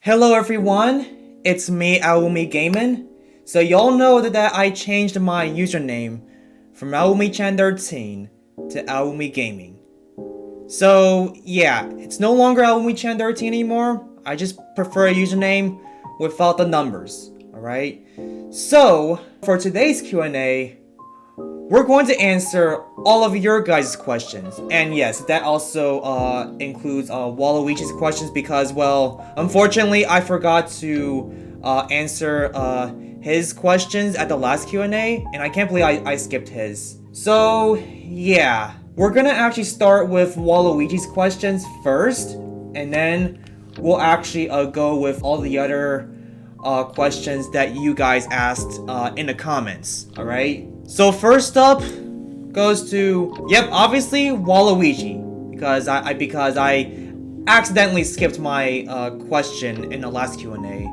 Hello everyone, it's me, AlwoomyGamin. So y'all know that I changed my username from AlwoomyChan13 to AlwoomyGamin. So yeah, it's no longer AlwoomyChan13 anymore. I just prefer a username without the numbers, alright? So, for today's Q&A, we're going to answer all of your guys' questions. And yes, that also includes Waluigi's questions because, well, unfortunately, I forgot to answer his questions at the last Q&A, and I can't believe I skipped his. So, yeah. We're gonna actually start with Waluigi's questions first, and then we'll actually go with all the other questions that you guys asked in the comments, alright? So first up goes to, yep, obviously Waluigi, because I accidentally skipped my question in the last Q&A.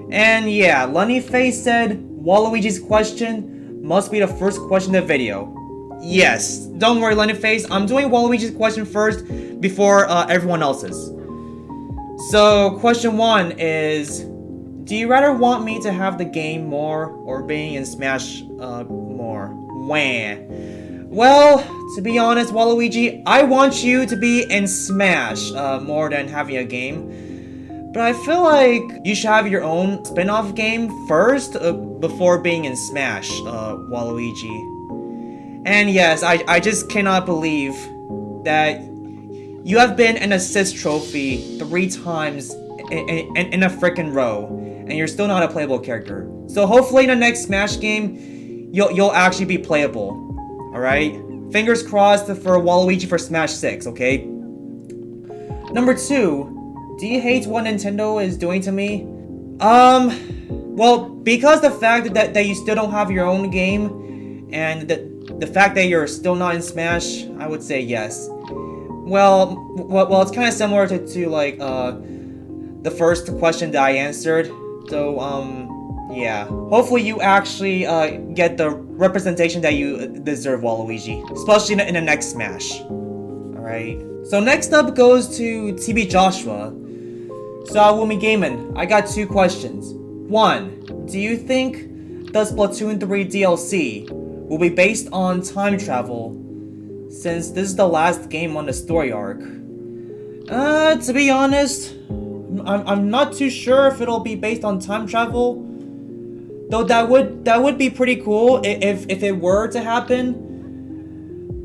And yeah, Lennyface said Waluigi's question must be the first question in the video. Yes, don't worry Lennyface, I'm doing Waluigi's question first before everyone else's. So question 1 is, do you rather want me to have the game more or being in Smash more? Wah. Well, to be honest, Waluigi, I want you to be in Smash more than having a game. But I feel like you should have your own spin-off game first before being in Smash, Waluigi. And yes, I just cannot believe that you have been an assist trophy 3 times in a frickin' row, and you're still not a playable character. So hopefully in the next Smash game, you'll actually be playable. Alright? Fingers crossed for Waluigi for Smash 6, okay? Number 2, do you hate what Nintendo is doing to me? Well, because the fact that you still don't have your own game, and the fact that you're still not in Smash, I would say yes. Well, it's kind of similar to like, the first question that I answered. So, yeah. Hopefully you actually get the representation that you deserve, Waluigi. Especially in the next Smash. Alright. So next up goes to TB Joshua. So, AlwoomyGamin, I got 2 questions. 1. Do you think the Splatoon 3 DLC will be based on time travel, since this is the last game on the story arc? To be honest, I'm not too sure if it'll be based on time travel. Though that would be pretty cool if it were to happen.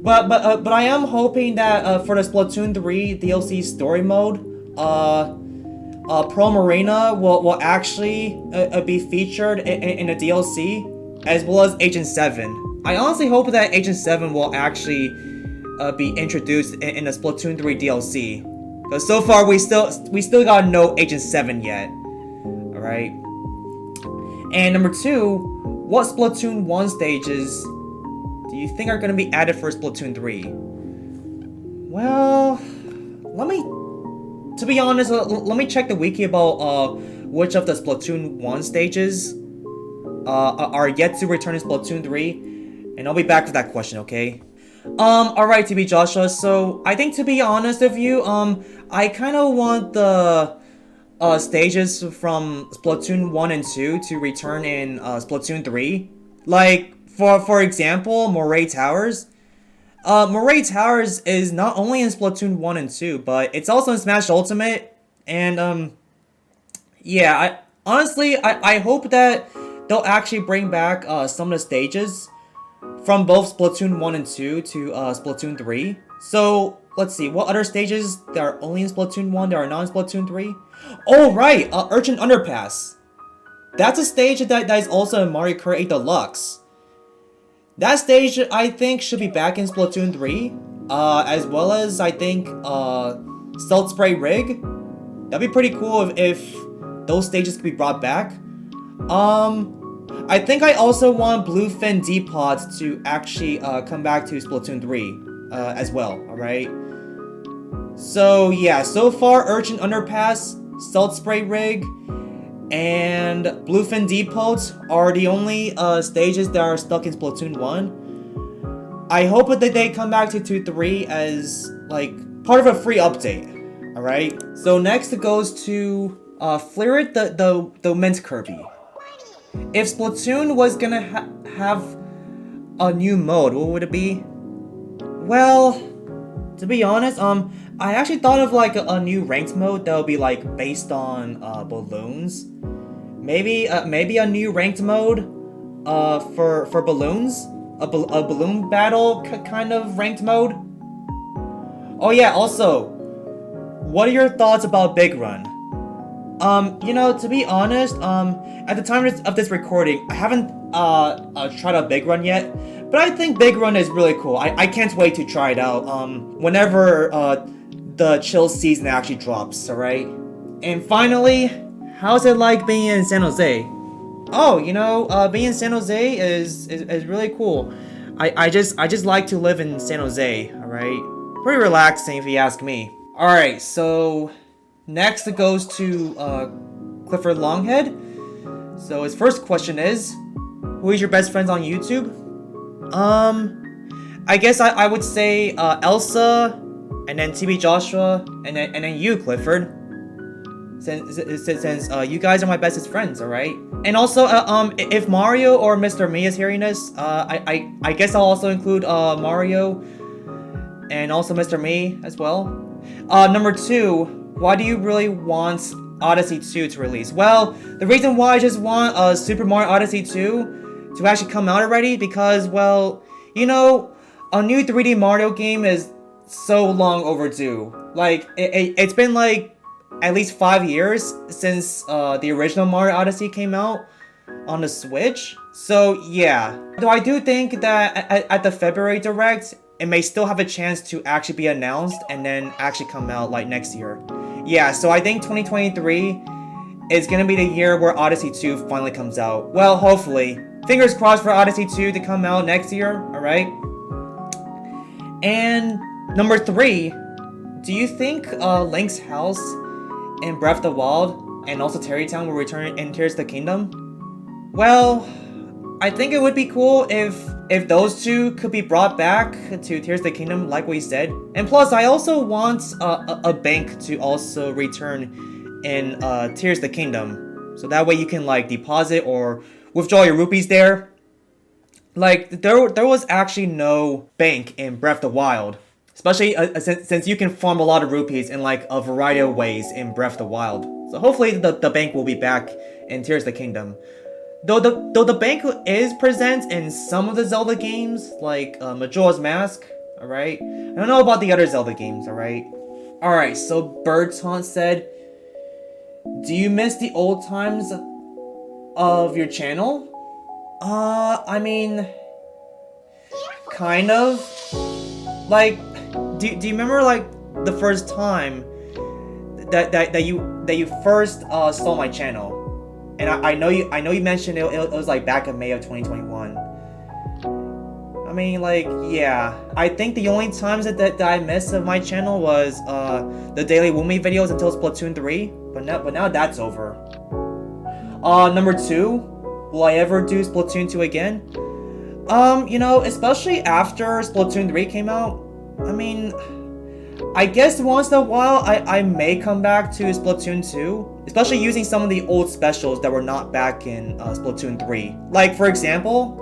But I am hoping that for the Splatoon 3 DLC story mode, Pro Marina will actually be featured in the DLC, as well as Agent 7. I honestly hope that Agent 7 will actually be introduced in the Splatoon 3 DLC. Because so far we still got no Agent 7 yet. Alright. And number 2, what Splatoon 1 stages do you think are gonna be added for Splatoon 3? Well, to be honest, let me check the wiki about which of the Splatoon 1 stages are yet to return in Splatoon 3, and I'll be back for that question, okay? Alright, TB Joshua, so I think, to be honest with you, I kinda want the stages from Splatoon 1 and 2 to return in Splatoon 3. Like, for example, Moray Towers. Moray Towers is not only in Splatoon 1 and 2, but it's also in Smash Ultimate, and, yeah, honestly, I hope that they'll actually bring back some of the stages from both Splatoon 1 and 2 to Splatoon 3. So, let's see, what other stages that are only in Splatoon 1 that are not in Splatoon 3? Oh, right! Urchin Underpass. That's a stage that is also in Mario Kart 8 Deluxe. That stage, I think, should be back in Splatoon 3. As well as, I think, Salt Spray Rig. That'd be pretty cool if those stages could be brought back. I think I also want Bluefin Depot to actually come back to Splatoon 3 as well, alright? So yeah, so far Urchin Underpass, Salt Spray Rig, and Bluefin Depot are the only stages that are stuck in Splatoon 1. I hope that they come back to 3 as like part of a free update, alright? So next it goes to Flirit the mint Kirby. If Splatoon was gonna have a new mode, what would it be? Well, to be honest, I actually thought of like a new ranked mode that would be like based on balloons. Maybe a new ranked mode for balloons, a balloon battle kind of ranked mode. Oh yeah, also, what are your thoughts about Big Run? To be honest, at the time of this recording, I haven't tried out Big Run yet, but I think Big Run is really cool. I can't wait to try it out. Whenever the chill season actually drops, alright? And finally, how's it like being in San Jose? Oh, being in San Jose is really cool. I just like to live in San Jose, alright? Pretty relaxing if you ask me. Alright, so next it goes to Clifford Longhead. So his first question is, who is your best friends on YouTube? I guess I would say Elsa, and then TB Joshua, and then you, Clifford. Since you guys are my bestest friends, alright? And also, if Mario or Mr. Me is hearing this, I guess I'll also include Mario and also Mr. Me as well. Number 2, why do you really want Odyssey 2 to release? Well, the reason why I just want Super Mario Odyssey 2 to actually come out already, because, well, a new 3D Mario game is so long overdue. Like, it's been like at least 5 years since the original Mario Odyssey came out on the Switch. So yeah, though I do think that at the February Direct, it may still have a chance to actually be announced and then actually come out like next year. Yeah, so I think 2023 is gonna be the year where Odyssey 2 finally comes out. Well, hopefully. Fingers crossed for Odyssey 2 to come out next year, alright? And number 3, do you think Link's house in Breath of the Wild and also Terry Town will return in Tears of the Kingdom? Well, I think it would be cool if those two could be brought back to Tears of the Kingdom, like we said. And plus, I also want a bank to also return in Tears of the Kingdom, so that way you can like deposit or withdraw your rupees there. Like there was actually no bank in Breath of the Wild, especially since you can farm a lot of rupees in like a variety of ways in Breath of the Wild. So hopefully the bank will be back in Tears of the Kingdom. Though the bank is present in some of the Zelda games, like Majora's Mask, alright? I don't know about the other Zelda games, alright? Alright, so Birdtaunt said, do you miss the old times of your channel? I mean, kind of. Like, do you remember like the first time that you first saw my channel? And I know you mentioned it was like back in May of 2021. I mean, like, yeah. I think the only times that I missed of my channel was the daily Woomy videos until Splatoon 3. But now that's over. Number 2, will I ever do Splatoon 2 again? Especially after Splatoon 3 came out. I mean, I guess once in a while I may come back to Splatoon 2, especially using some of the old specials that were not back in Splatoon 3. Like, for example,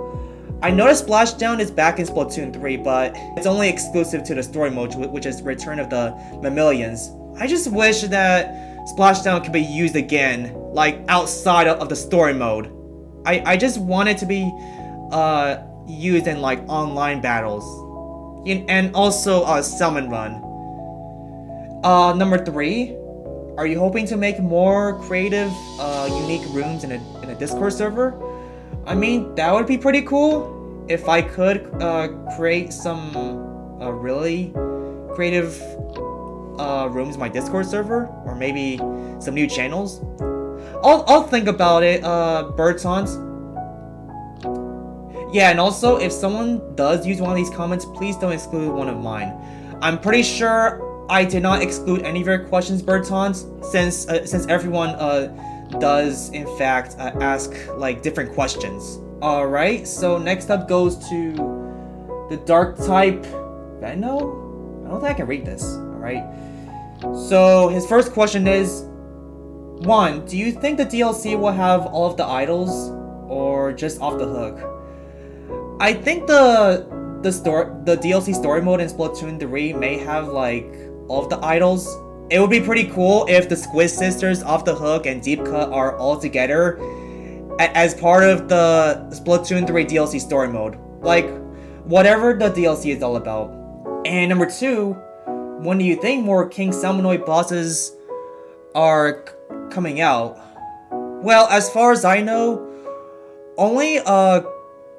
I noticed Splashdown is back in Splatoon 3, but it's only exclusive to the story mode, which is Return of the Mammalians. I just wish that Splashdown could be used again, like outside of the story mode. I just want it to be used in like online battles, and also Salmon Run. Number 3, are you hoping to make more creative, unique rooms in a Discord server? I mean, that would be pretty cool if I could create some really creative rooms in my Discord server, or maybe some new channels. I'll think about it, Birdtaunt. Yeah, and also, if someone does use one of these comments, please don't exclude one of mine. I'm pretty sure I did not exclude any of your questions, Birdtaunt, since everyone does in fact ask like different questions. Alright, so next up goes to the dark type Venno? I don't think I can read this, alright? So his first question is, 1. Do you think the DLC will have all of the idols, or just off the hook? I think the DLC story mode in Splatoon 3 may have like all of the idols. It would be pretty cool if the Squid Sisters, Off the Hook, and Deep Cut are all together as part of the Splatoon 3 DLC story mode. Like, whatever the DLC is all about. And number 2, when do you think more King Salmonoid bosses are coming out? Well, as far as I know, only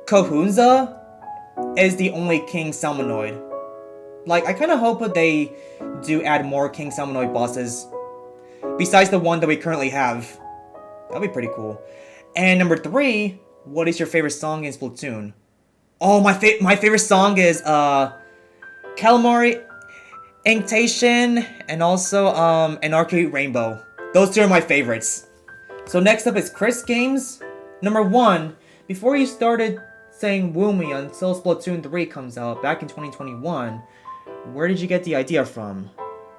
Kahunza is the only King Salmonoid. Like, I kind of hope that they do add more King Salmonoid bosses besides the one that we currently have. That'd be pretty cool. And number 3, what is your favorite song in Splatoon? Oh, my favorite song is Calamari Inktation and also Anarchy Rainbow. Those 2 are my favorites. So next up is Chris Games. Number 1, before you started saying Woomy until Splatoon 3 comes out back in 2021, where did you get the idea from?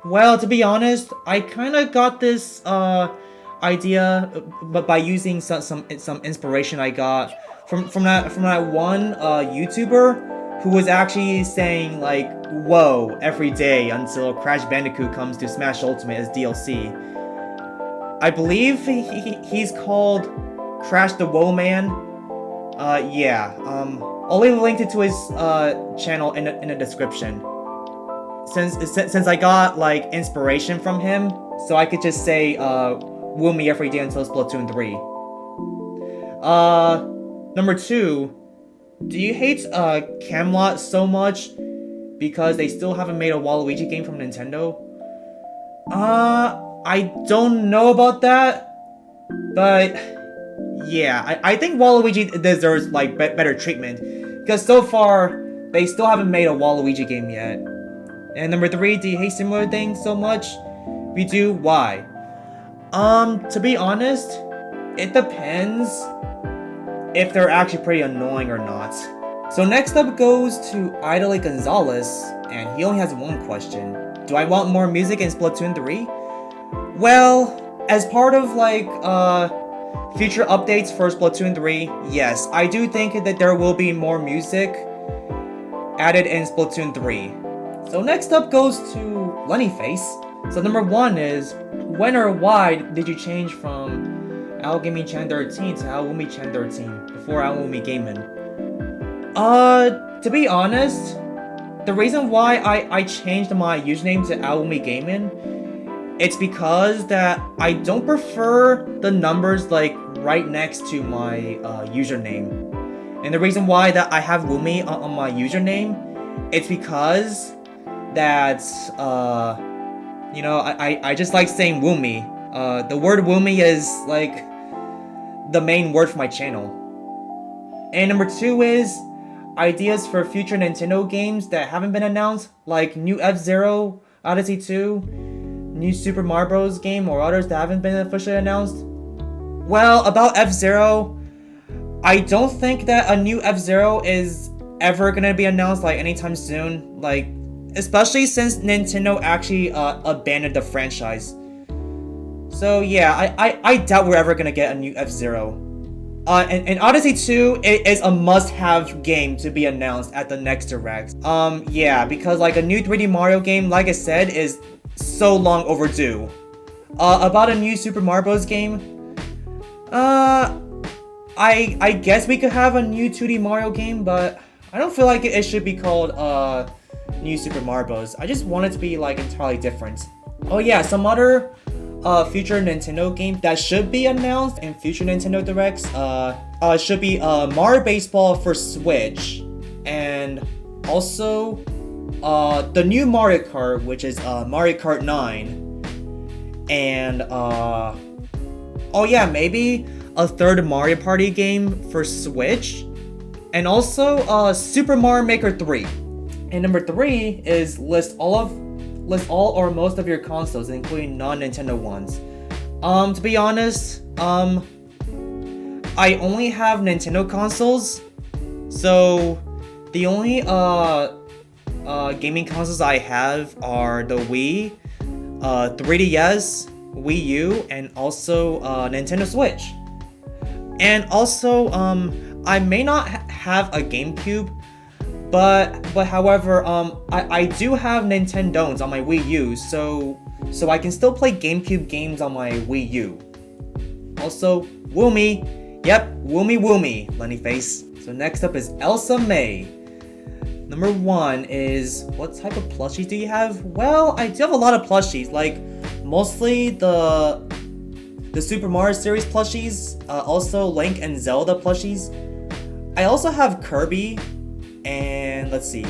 Well, to be honest, I kind of got this idea but by using some inspiration I got from that one YouTuber who was actually saying like whoa every day until Crash Bandicoot comes to Smash Ultimate as DLC. I believe he's called Crash the Woe Man. Yeah. I'll leave a link to his channel in the description. Since I got like inspiration from him, so I could just say woo me every day until Splatoon 3. Number 2, do you hate Camelot so much because they still haven't made a Waluigi game from Nintendo? I don't know about that, but yeah, I think Waluigi deserves like better treatment because so far they still haven't made a Waluigi game yet. And number 3, do you hate similar things so much? If you do, why? To be honest, it depends if they're actually pretty annoying or not. So next up goes to Idly Gonzalez, and he only has one question. Do I want more music in Splatoon 3? Well, as part of like future updates for Splatoon 3, yes, I do think that there will be more music added in Splatoon 3. So next up goes to Lennyface. So number 1 is, when or why did you change from AlwoomyGamin 13 to AlwoomyGamin 13 before AlwoomyGamin? To be honest, the reason why I changed my username to AlwoomyGamin, it's because that I don't prefer the numbers like right next to my username. And the reason why that I have Woomy on my username, it's because that you know, I just like saying Woomy. The word Woomy is like the main word for my channel. And number 2 is ideas for future Nintendo games that haven't been announced, like new F-Zero, Odyssey 2, new Super Mario Bros. Game, or others that haven't been officially announced. Well, about F-Zero, I don't think that a new F-Zero is ever gonna be announced like anytime soon, like especially since Nintendo actually abandoned the franchise. So yeah, I doubt we're ever gonna get a new F-Zero. And Odyssey 2 is a must-have game to be announced at the next Direct. Yeah, because like a new 3D Mario game, like I said, is so long overdue. About a new Super Mario Bros. Game, I guess we could have a new 2D Mario game, but I don't feel like it should be called new Super Mario Bros. I just want it to be like entirely different. Oh yeah, some other future Nintendo game that should be announced in future Nintendo Directs should be Mario Baseball for Switch, and also the new Mario Kart, which is Mario Kart 9, and oh yeah, maybe a third Mario Party game for Switch, and also Super Mario Maker 3. And number 3 is list all or most of your consoles, including non-Nintendo ones. To be honest, I only have Nintendo consoles, so the only gaming consoles I have are the Wii, 3DS, Wii U, and also Nintendo Switch. And also, I may not have a GameCube, but however, I do have Nintendo's on my Wii U, so I can still play GameCube games on my Wii U. Also, Woomy. Yep, Woomy, Lenny Face. So next up is Elsa May. Number 1 is, what type of plushies do you have? Well, I do have a lot of plushies, like mostly the Super Mario series plushies, also Link and Zelda plushies. I also have Kirby, and let's see.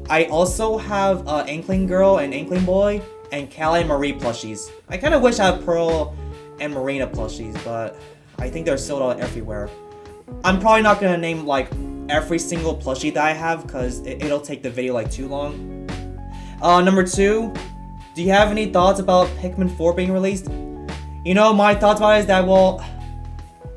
I also have Inkling Girl and Inkling Boy, and Callie and Marie plushies. I kind of wish I had Pearl and Marina plushies, but I think they're sold out everywhere. I'm probably not gonna name like every single plushie that I have because it'll take the video like too long. Number 2, do you have any thoughts about Pikmin 4 being released? You know, my thoughts about it is that, well,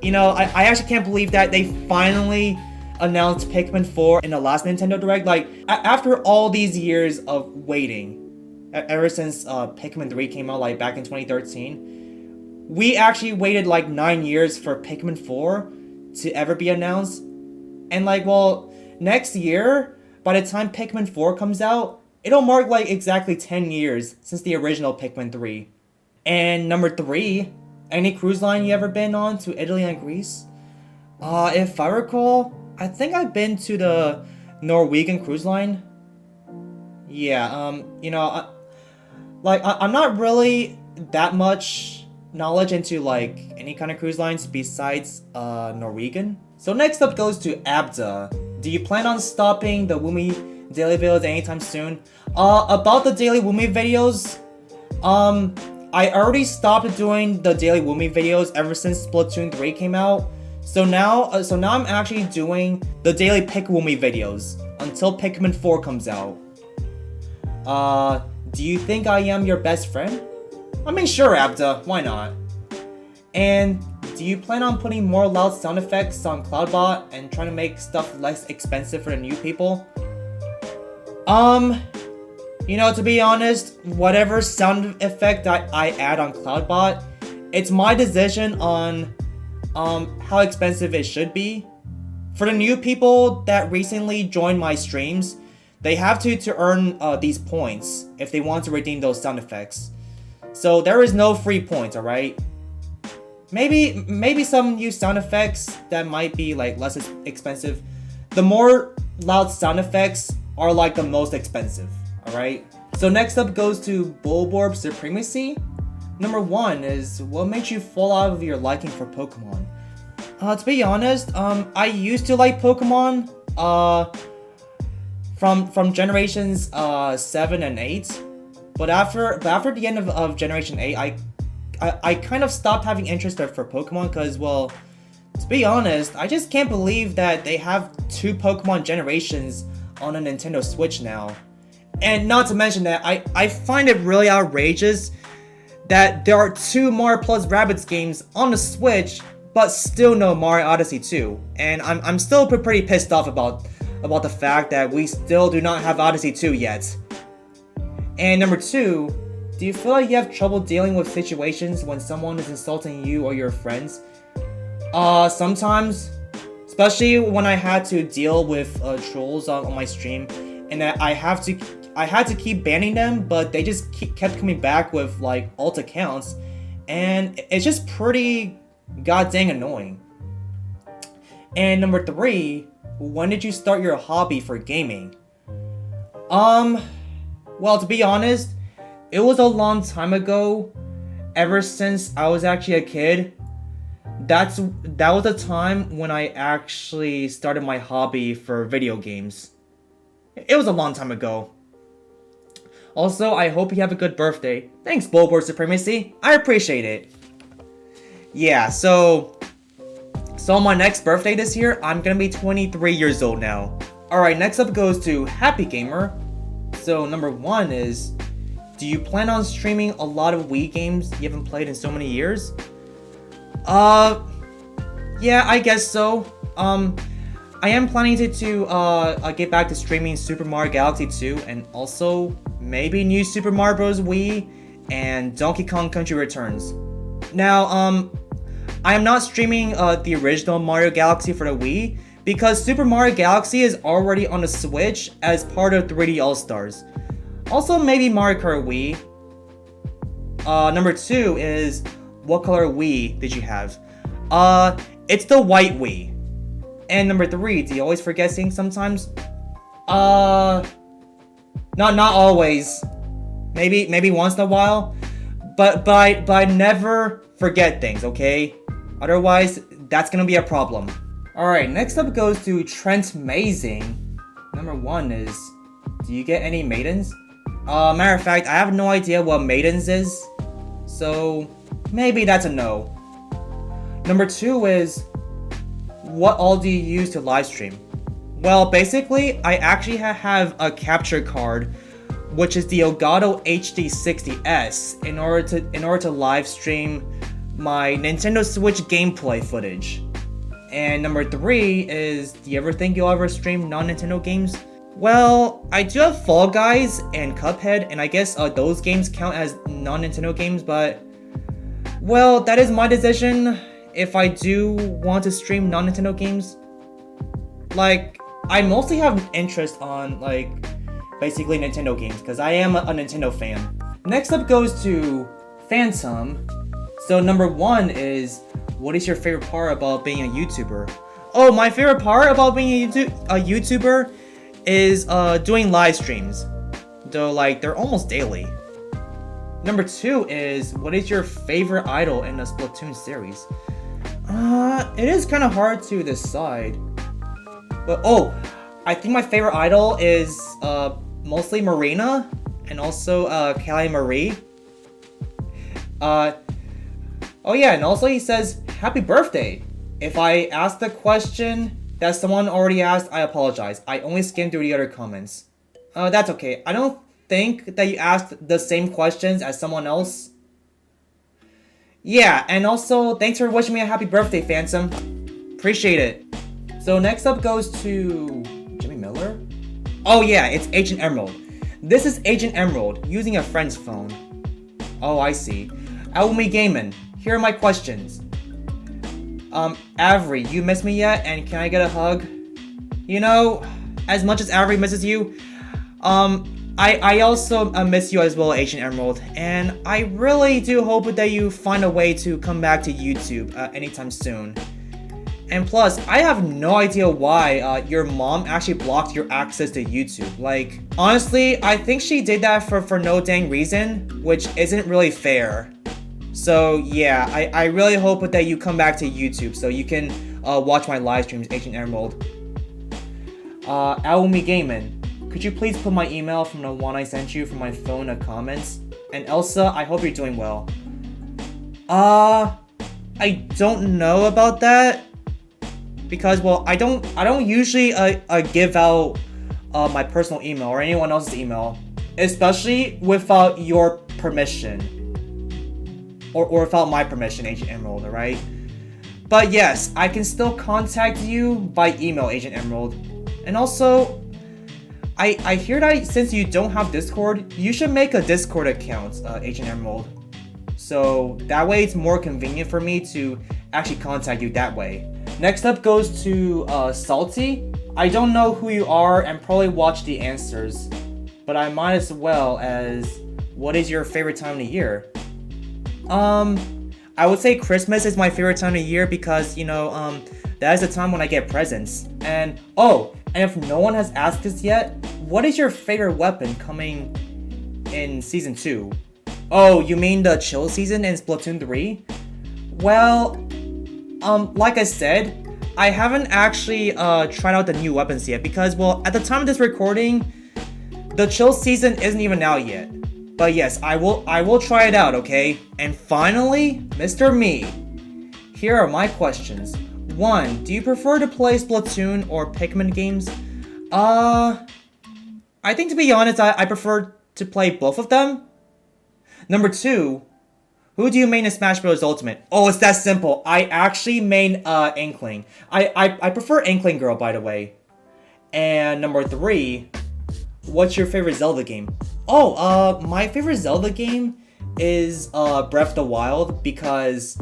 you know, I actually can't believe that they finally announced Pikmin 4 in the last Nintendo Direct. Like, after all these years of waiting, ever since Pikmin 3 came out like back in 2013, we actually waited like 9 years for Pikmin 4 to ever be announced. And like, well, next year, by the time Pikmin 4 comes out, it'll mark like exactly 10 years since the original Pikmin 3. And number 3, any cruise line you ever been on to Italy and Greece? If I recall, I think I've been to the Norwegian cruise line. Yeah, you know, I'm not really that much knowledge into like any kind of cruise lines besides Norwegian. So next up goes to Abda. Do you plan on stopping the Woomy daily videos anytime soon? About the daily Woomy videos, I already stopped doing the daily Woomy videos ever since Splatoon 3 came out. So now I'm actually doing the daily Pick Woomy videos until Pikmin 4 comes out. Do you think I am your best friend? I mean, sure, Abda, why not? And do you plan on putting more loud sound effects on cloudbot and trying to make stuff less expensive for the new people? You know, to be honest, whatever sound effect I add on cloudbot, it's my decision on how expensive it should be. For the new people that recently joined my streams, they have to earn these points if they want to redeem those sound effects. So there is no free points, alright? Maybe some new sound effects that might be like less expensive. The more loud sound effects are like the most expensive, alright? So next up goes to Bulborb Supremacy. Number 1 is, what made you fall out of your liking for Pokemon? To be honest, I used to like Pokemon from generations 7 and 8, but after the end of Generation 8, I kind of stopped having interest for Pokemon because, well, to be honest, I just can't believe that they have 2 Pokemon generations on a Nintendo Switch now. And not to mention that I find it really outrageous that there are 2 Mario plus Rabbids games on the Switch, but still no Mario Odyssey 2. And I'm still pretty pissed off about the fact that we still do not have Odyssey 2 yet. And number 2, do you feel like you have trouble dealing with situations when someone is insulting you or your friends? Sometimes, especially when I had to deal with trolls on my stream, and that I had to keep banning them, but they just kept coming back with like alt accounts, and it's just pretty god dang annoying. And number 3, when did you start your hobby for gaming? Well, to be honest, it was a long time ago. Ever since I was actually a kid, that was the time when I actually started my hobby for video games. It was a long time ago. Also, I hope you have a good birthday. Thanks, Bulborb Supremacy. I appreciate it. Yeah, so on my next birthday this year, I'm gonna be 23 years old now. Alright, next up goes to Happy Gamer. So number 1 is, do you plan on streaming a lot of Wii games you haven't played in so many years? Yeah, I guess so. I am planning to get back to streaming Super Mario Galaxy 2 and also maybe New Super Mario Bros. Wii and Donkey Kong Country Returns. Now, I am not streaming the original Mario Galaxy for the Wii because Super Mario Galaxy is already on the Switch as part of 3D All-Stars. Also, maybe Mario Kart Wii. Number 2 is, what color Wii did you have? It's the white Wii. And number 3, do you always forget things sometimes? Not always. Maybe once in a while. But I never forget things, okay? Otherwise, that's gonna be a problem. Alright, next up goes to Trent Mazing. Number 1 is, do you get any maidens? Matter of fact, I have no idea what maidens is. So, maybe that's a no. Number 2 is, what all do you use to live stream? Well, basically, I actually have a capture card, which is the Elgato HD60S, in order to live stream my Nintendo Switch gameplay footage. And number 3 is, do you ever think you'll ever stream non-Nintendo games? Well, I do have Fall Guys and Cuphead, and I guess those games count as non-Nintendo games, but well, that is my decision if I do want to stream non-Nintendo games. Like, I mostly have interest on, like, basically Nintendo games, because I am a Nintendo fan. Next up goes to Phantom. So number 1 is, what is your favorite part about being a YouTuber? Oh, my favorite part about being a YouTuber is doing live streams. Though, like, they're almost daily. Number 2 is, what is your favorite idol in the Splatoon series? It is kind of hard to decide. But, oh, I think my favorite idol is mostly Marina and also Callie Marie. Oh yeah, and also he says, happy birthday. If I asked the question that someone already asked, I apologize. I only skimmed through the other comments. That's okay. I don't think that you asked the same questions as someone else. Yeah, and also, thanks for wishing me a happy birthday, Phantom. Appreciate it. So next up goes to Jimmy Miller. Oh yeah, it's Agent Emerald. This is Agent Emerald using a friend's phone. Oh, I see. AlwoomyGamin, here are my questions. Avery, you miss me yet? And can I get a hug? You know, as much as Avery misses you, I also miss you as well, Agent Emerald. And I really do hope that you find a way to come back to YouTube anytime soon. And plus, I have no idea why your mom actually blocked your access to YouTube. Like, honestly, I think she did that for no dang reason, which isn't really fair. So yeah, I really hope that you come back to YouTube so you can watch my live streams, Agent Emerald. AlwoomyGamin, could you please put my email from the one I sent you from my phone in the comments? And Elsa, I hope you're doing well. I don't know about that. Because, well, I don't usually give out my personal email or anyone else's email, especially without your permission or without my permission, Agent Emerald. All right. But yes, I can still contact you by email, Agent Emerald. And also, I hear that since you don't have Discord, you should make a Discord account, Agent Emerald. So that way it's more convenient for me to actually contact you that way. Next up goes to Salty. I don't know who you are and probably watch the answers, but I might as well as, what is your favorite time of the year? I would say Christmas is my favorite time of the year because, you know, that is the time when I get presents. And, oh, and if no one has asked this yet, what is your favorite weapon coming in Season 2? Oh, you mean the chill season in Splatoon 3? Well, like I said, I haven't actually tried out the new weapons yet because, well, at the time of this recording, the chill season isn't even out yet. But yes, I will try it out, okay? And finally, Mr. Me. Here are my questions. 1. Do you prefer to play Splatoon or Pikmin games? I think, to be honest, I prefer to play both of them. Number 2. Who do you main in Smash Bros. Ultimate? Oh, it's that simple. I actually main Inkling. I prefer Inkling Girl, by the way. And number 3, what's your favorite Zelda game? Oh, my favorite Zelda game is Breath of the Wild, because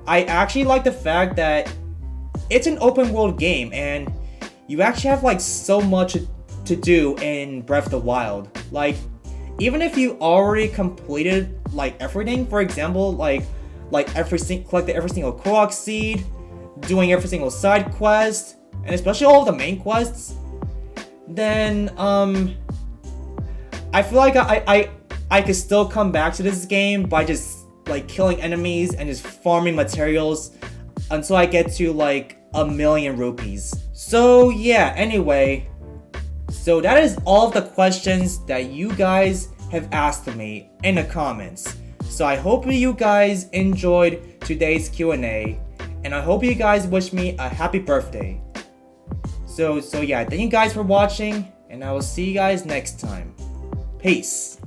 I actually like the fact that it's an open world game and you actually have like so much to do in Breath of the Wild. Like, even if you already completed like everything, for example, collected every single Korok seed, doing every single side quest, and especially all of the main quests, then I feel like I could still come back to this game by just like killing enemies and just farming materials until I get to like 1,000,000 rupees. So yeah, anyway, so that is all of the questions that you guys have asked me in the comments. So I hope you guys enjoyed today's Q&A, and I hope you guys wish me a happy birthday. So yeah, thank you guys for watching, and I will see you guys next time. Peace.